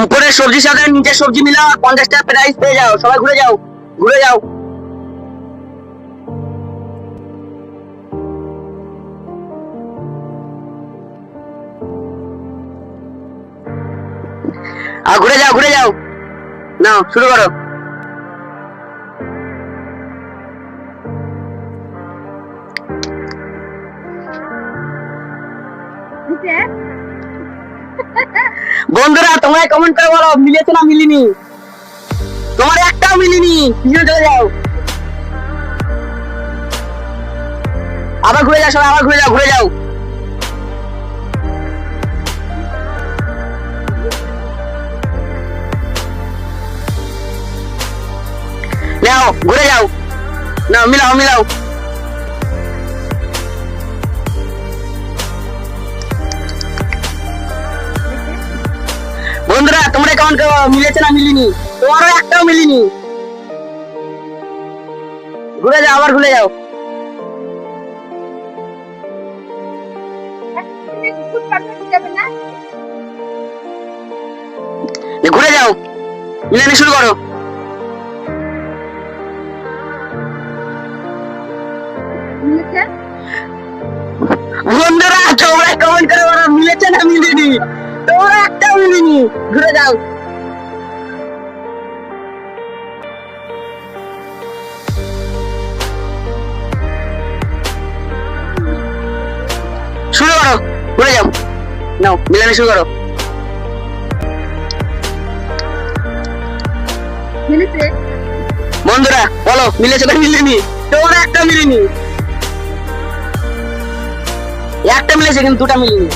উপরে সবজির সাথে নিচে সবজি মিলাও, 50 টাকা প্রাইস পেয়ে যাও। সবাই ঘুরে যাও, ঘুরে যাও। আর ঘুরে যাও, ঘুরে যাও। নাও শুরু করো। বন্ধুরা তোমরা কমেন্ট করে বলো মিলেছে না মিলিনি। তোমার একটাও মিলিনি, পিছনে চলে যাও। আবার ঘুরে যাও সবাই, আবার ঘুরে যাও, ঘুরে যাও। নাও ঘুরে যাও, নাও মিলাও মিলাও। বন্ধুরা তোমরা কমেন্ট করো মিলেছে না মিলিনি। তোমারও একটাও মিলিনি। ঘুরে যাও, আবার ঘুরে যাও। ঘুরে যাও, মিলানি শুরু করো। বন্ধুরা তোমরা কমেন্ট করে বলো মিলেছে না মিলিনি। তোমরা একটাও মিলিনি। ঘুরে যাও। শুরু করো, ঘুরে যাও। নাও মিলানি শুরু করো। বন্ধুরা বলো মিলেছে না মিলেনি। তোমরা একটা মিলিনি। একটা মিলেছে কিন্তু দুটা মিলিনি।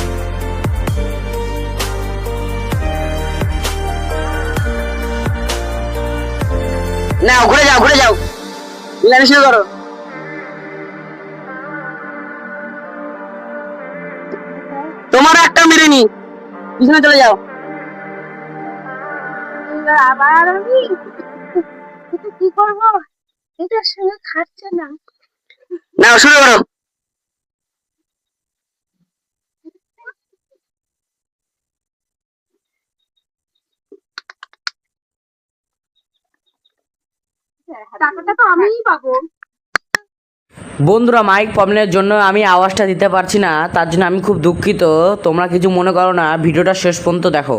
নাও ঘুরে যাও, ঘুরে যাও। মিলানি শুরু করো। তোমার একটা মিলেনি, পিছনে চলে যাও। আবার আমি কি করবো, এটার সঙ্গে খাচ্ছে না। নাও শুরু করো। টাকাটা তো আমিই পাবো। বন্ধুরা মাইক প্রবলেমের জন্য আমি আওয়াজটা দিতে পারছি না, তার জন্য আমি খুব দুঃখিত। তোমরা কিছু মনে করো না, ভিডিওটা শেষ পর্যন্ত দেখো।